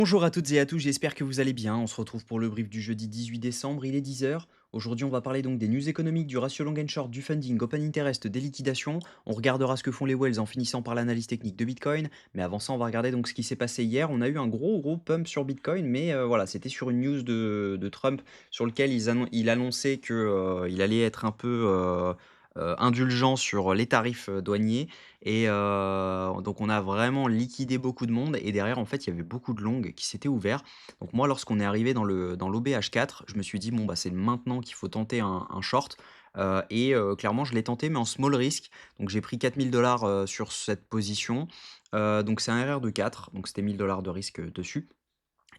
Bonjour à toutes et à tous, j'espère que vous allez bien. On se retrouve pour le brief du jeudi 18 décembre, il est 10 heures. Aujourd'hui, on va parler donc des news économiques, du ratio long and short, du funding, open interest, des liquidations. On regardera ce que font les whales en finissant par l'analyse technique de Bitcoin. Mais avant ça, on va regarder donc ce qui s'est passé hier. On a eu un gros pump sur Bitcoin, mais voilà, c'était sur une news de Trump sur lequel il annonçait que il allait être un peu indulgent sur les tarifs douaniers. Et donc on a vraiment liquidé beaucoup de monde et derrière, en fait, il y avait beaucoup de longs qui s'étaient ouverts. Donc moi, lorsqu'on est arrivé dans l'OBH4, je me suis dit: «Bon, bah, c'est maintenant qu'il faut tenter un short», et clairement, je l'ai tenté, mais en small risk. Donc j'ai pris 4 000 sur cette position. Donc c'est un RR de 4, donc c'était 1 000 de risque, dessus.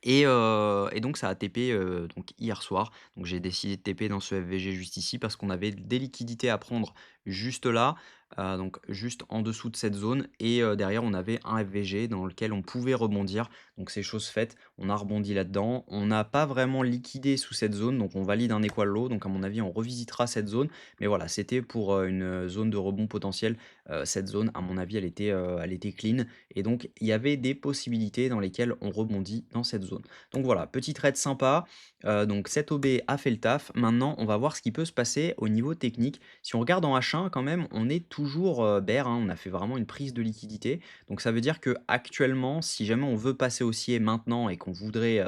Et donc ça a TP, donc hier soir. Donc j'ai décidé de TP dans ce FVG juste ici parce qu'on avait des liquidités à prendre juste là, donc juste en dessous de cette zone et derrière on avait un FVG dans lequel on pouvait rebondir. Donc c'est chose faite, on a rebondi là-dedans. On n'a pas vraiment liquidé sous cette zone, donc on valide un equal low. Donc à mon avis, on revisitera cette zone. Mais voilà, c'était pour, une zone de rebond potentiel. Cette zone, à mon avis, elle était clean et donc il y avait des possibilités dans lesquelles on rebondit dans cette zone. Donc voilà, petit trade sympa, donc cet OB a fait le taf. Maintenant, on va voir ce qui peut se passer au niveau technique. Si on regarde en H1 quand même, on est toujours, bear, hein, on a fait vraiment une prise de liquidité. Donc ça veut dire que actuellement, si jamais on veut passer haussier maintenant et qu'on voudrait,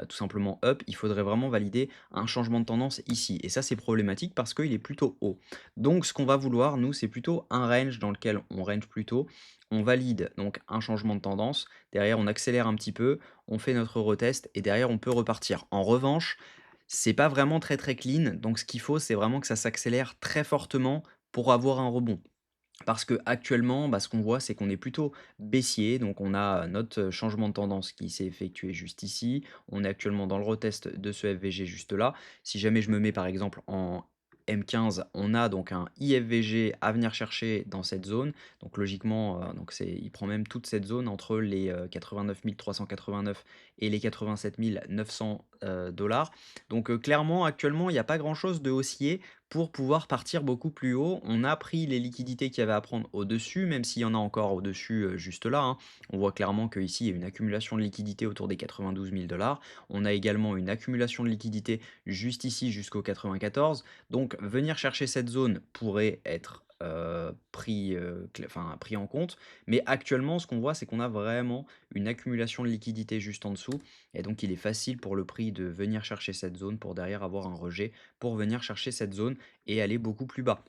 tout simplement up, il faudrait vraiment valider un changement de tendance ici et ça, c'est problématique parce qu'il est plutôt haut. Donc ce qu'on va vouloir, nous, c'est plutôt un range dans lequel on range plutôt. On valide donc un changement de tendance. Derrière, on accélère un petit peu, on fait notre retest et derrière, on peut repartir. En revanche, c'est pas vraiment très clean. Donc, ce qu'il faut, c'est vraiment que ça s'accélère très fortement pour avoir un rebond. Parce que actuellement, bah, ce qu'on voit, c'est qu'on est plutôt baissier. Donc, on a notre changement de tendance qui s'est effectué juste ici. On est actuellement dans le retest de ce FVG juste là. Si jamais je me mets par exemple en M15, on a donc un IFVG à venir chercher dans cette zone. Donc logiquement, donc il prend même toute cette zone entre les 89 389 et les 87 900 dollars. Donc clairement, actuellement, il n'y a pas grand-chose de haussier pour pouvoir partir beaucoup plus haut. On a pris les liquidités qu'il y avait à prendre au-dessus, même s'il y en a encore au-dessus juste là, hein. On voit clairement qu'ici, il y a une accumulation de liquidités autour des 92 000 dollars. On a également une accumulation de liquidités juste ici jusqu'au 94. Donc, venir chercher cette zone pourrait être pris, pris en compte. Mais actuellement, ce qu'on voit, c'est qu'on a vraiment une accumulation de liquidités juste en dessous. Et donc, il est facile pour le prix de venir chercher cette zone pour derrière avoir un rejet pour venir chercher cette zone et aller beaucoup plus bas.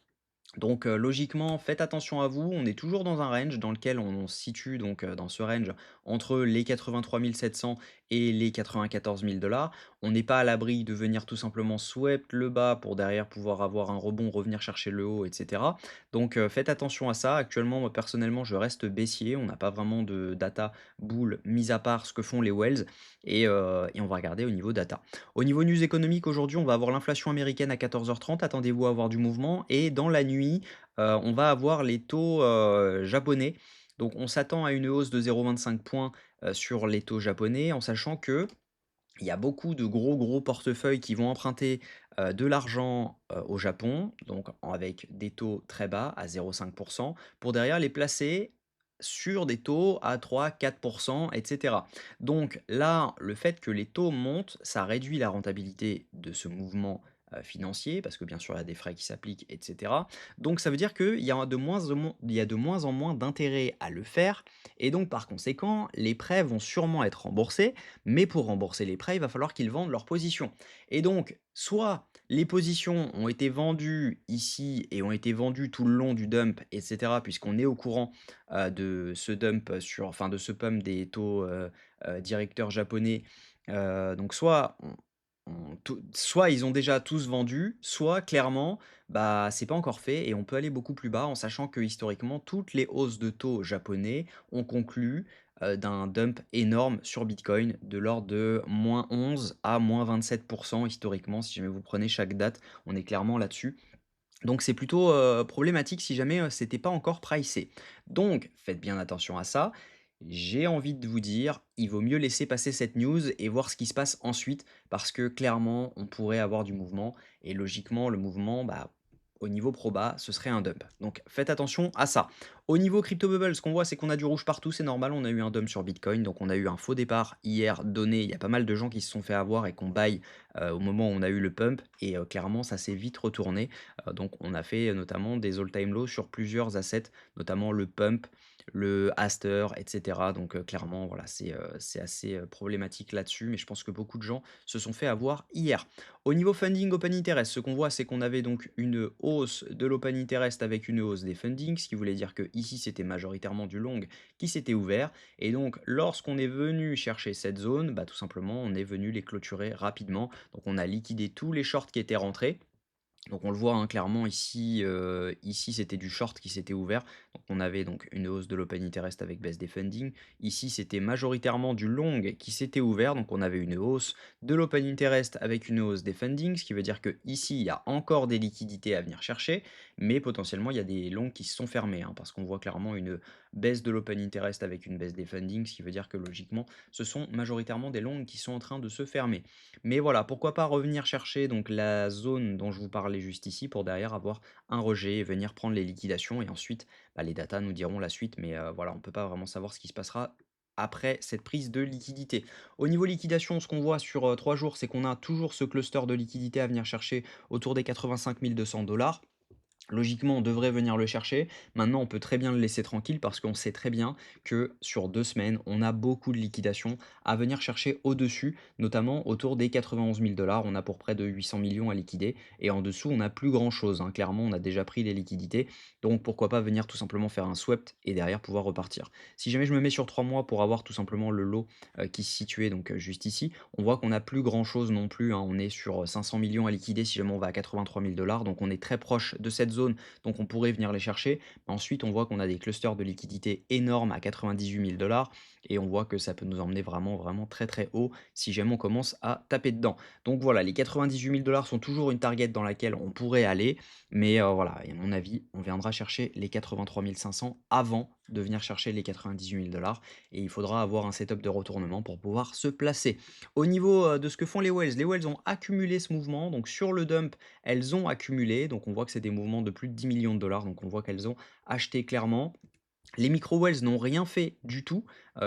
Donc logiquement, faites attention à vous. On est toujours dans un range dans lequel on se situe donc dans ce range entre les 83 700 et les 94 000 dollars. On n'est pas à l'abri de venir tout simplement swept le bas pour derrière pouvoir avoir un rebond, revenir chercher le haut, et cetera. Donc faites attention à ça. Actuellement, moi personnellement, je reste baissier. On n'a pas vraiment de data bull, mis à part ce que font les Wells et on va regarder au niveau data. Au niveau news économique, aujourd'hui, on va avoir l'inflation américaine à 14h30. Attendez-vous à avoir du mouvement. Et dans la nuit, on va avoir les taux japonais. Donc, on s'attend à une hausse de 0,25 points sur les taux japonais, en sachant que il y a beaucoup de gros portefeuilles qui vont emprunter de l'argent au Japon, donc avec des taux très bas à 0,5%, pour derrière les placer sur des taux à 3, 4%, etc. Donc là, le fait que les taux montent, ça réduit la rentabilité de ce mouvement financier, parce que bien sûr, il y a des frais qui s'appliquent, etc. Donc ça veut dire qu'il y a il y a de moins en moins d'intérêt à le faire, et donc par conséquent, les prêts vont sûrement être remboursés, mais pour rembourser les prêts, il va falloir qu'ils vendent leurs positions. Et donc, soit les positions ont été vendues ici et ont été vendues tout le long du dump, etc., puisqu'on est au courant de ce dump enfin de ce pump des taux directeurs japonais. Donc soit ils ont déjà tous vendu, soit clairement, bah, c'est pas encore fait et on peut aller beaucoup plus bas en sachant que historiquement, toutes les hausses de taux japonais ont conclu d'un dump énorme sur Bitcoin de l'ordre de -11 à -27% historiquement. Si jamais vous prenez chaque date, on est clairement là-dessus. Donc c'est plutôt problématique si jamais c'était pas encore pricé. Donc faites bien attention à ça. J'ai envie de vous dire, il vaut mieux laisser passer cette news et voir ce qui se passe ensuite parce que clairement, on pourrait avoir du mouvement et logiquement, le mouvement, bah, Au niveau proba, ce serait un dump. Donc faites attention à ça. Au niveau crypto bubble, ce qu'on voit, c'est qu'on a du rouge partout, c'est normal. On a eu un dump sur Bitcoin, donc on a eu un faux départ hier donné. Il y a pas mal de gens qui se sont fait avoir et qu'on buy au moment où on a eu le pump. Et clairement, ça s'est vite retourné. Donc on a fait notamment des all-time lows sur plusieurs assets, notamment le pump, le Aster, etc. Donc clairement, voilà, c'est assez problématique là-dessus. Mais je pense que beaucoup de gens se sont fait avoir hier. Au niveau funding open interest, ce qu'on voit, c'est qu'on avait donc une hausse de l'open interest avec une hausse des fundings, ce qui voulait dire que ici c'était majoritairement du long qui s'était ouvert. Et donc, lorsqu'on est venu chercher cette zone, bah, tout simplement, on est venu les clôturer rapidement. Donc, on a liquidé tous les shorts qui étaient rentrés. Donc on le voit, hein, clairement ici, ici c'était du short qui s'était ouvert. Donc on avait donc une hausse de l'open interest avec baisse des funding. Ici c'était majoritairement du long qui s'était ouvert. Donc on avait une hausse de l'open interest avec une hausse des funding. Ce qui veut dire que ici il y a encore des liquidités à venir chercher. Mais potentiellement il y a des longs qui se sont fermés, hein, parce qu'on voit clairement une baisse de l'open interest avec une baisse des funding. Ce qui veut dire que logiquement ce sont majoritairement des longs qui sont en train de se fermer. Mais voilà, pourquoi pas revenir chercher donc la zone dont je vous parlais juste ici pour derrière avoir un rejet et venir prendre les liquidations et ensuite, bah, les datas nous diront la suite. Mais voilà, on ne peut pas vraiment savoir ce qui se passera après cette prise de liquidité. Au niveau liquidation, ce qu'on voit sur 3 jours, c'est qu'on a toujours ce cluster de liquidité à venir chercher autour des 85 200 $. Logiquement, on devrait venir le chercher. Maintenant, on peut très bien le laisser tranquille parce qu'on sait très bien que sur 2 semaines, on a beaucoup de liquidations à venir chercher au-dessus, notamment autour des 91 000 $. On a pour près de 800 millions à liquider et en dessous, on n'a plus grand-chose, hein. Clairement, on a déjà pris les liquidités. Donc, pourquoi pas venir tout simplement faire un swept et derrière pouvoir repartir. Si jamais je me mets sur 3 mois pour avoir tout simplement le lot qui se situait donc juste ici, on voit qu'on n'a plus grand-chose non plus, hein. On est sur 500 millions à liquider si jamais on va à 83 000 $. Donc, on est très proche de cette zone, donc on pourrait venir les chercher. Ensuite, on voit qu'on a des clusters de liquidités énormes à 98 000 $ et on voit que ça peut nous emmener vraiment, vraiment très, très haut si jamais on commence à taper dedans. Donc voilà, les 98 000 $ sont toujours une target dans laquelle on pourrait aller, mais voilà, et à mon avis, on viendra chercher les 83 500 avant de venir chercher les 98 000 $ et il faudra avoir un setup de retournement pour pouvoir se placer. Au niveau de ce que font les whales ont accumulé ce mouvement, donc sur le dump, elles ont accumulé, donc on voit que c'est des mouvements de plus de 10 millions de dollars, donc on voit qu'elles ont acheté clairement. Les micro whales n'ont rien fait du tout.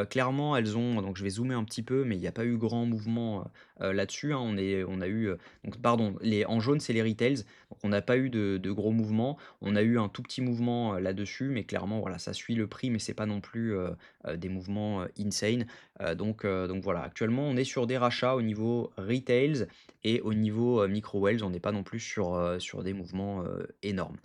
Clairement, elles ont donc je vais zoomer un petit peu, mais il n'y a pas eu grand mouvement, là-dessus, hein. On a eu, donc pardon, les en jaune, c'est les retails, donc on n'a pas eu de gros mouvements. On a eu un tout petit mouvement, là-dessus, mais clairement, voilà, ça suit le prix, mais c'est pas non plus, des mouvements, insane. Donc voilà, actuellement, on est sur des rachats au niveau retails et au niveau, micro whales, on n'est pas non plus sur des mouvements, énormes.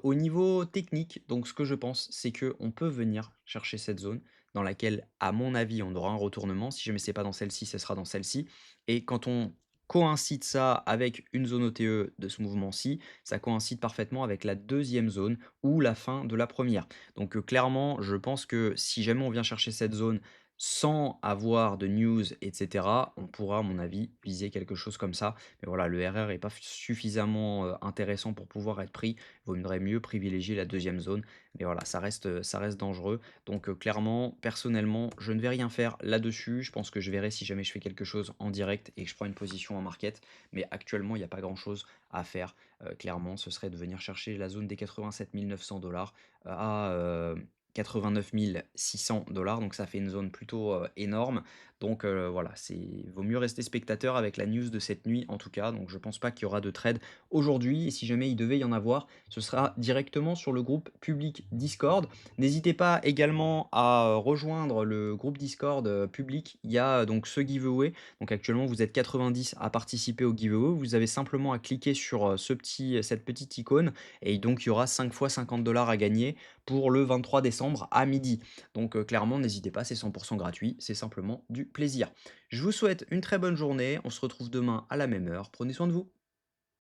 Au niveau technique, donc ce que je pense, c'est qu'on peut venir chercher cette zone dans laquelle, à mon avis, on aura un retournement. Si jamais c'est pas dans celle-ci, ce sera dans celle-ci. Et quand on coïncide ça avec une zone OTE de ce mouvement-ci, ça coïncide parfaitement avec la deuxième zone ou la fin de la première. Donc clairement, je pense que si jamais on vient chercher cette zone sans avoir de news, etc., on pourra, à mon avis, viser quelque chose comme ça. Mais voilà, le RR est pas suffisamment intéressant pour pouvoir être pris. Vaudrait mieux privilégier la deuxième zone. Mais voilà, ça reste dangereux. Donc clairement, personnellement, je ne vais rien faire là-dessus. Je pense que je verrai si jamais je fais quelque chose en direct et que je prends une position en market. Mais actuellement, il n'y a pas grand-chose à faire. Clairement, ce serait de venir chercher la zone des 87 900 $ à 89 600 $. Donc ça fait une zone plutôt énorme. Donc voilà, vaut mieux rester spectateur avec la news de cette nuit en tout cas. Donc je pense pas qu'il y aura de trade aujourd'hui. Et si jamais il devait y en avoir, ce sera directement sur le groupe public Discord. N'hésitez pas également à rejoindre le groupe Discord public. Il y a donc ce giveaway. Donc actuellement, vous êtes 90 à participer au giveaway. Vous avez simplement à cliquer sur cette petite icône et donc il y aura 5 fois 50 $ à gagner pour le 23 décembre à midi. Donc clairement, n'hésitez pas, c'est 100% gratuit, c'est simplement du plaisir. Je vous souhaite une très bonne journée. On se retrouve demain à la même heure. Prenez soin de vous.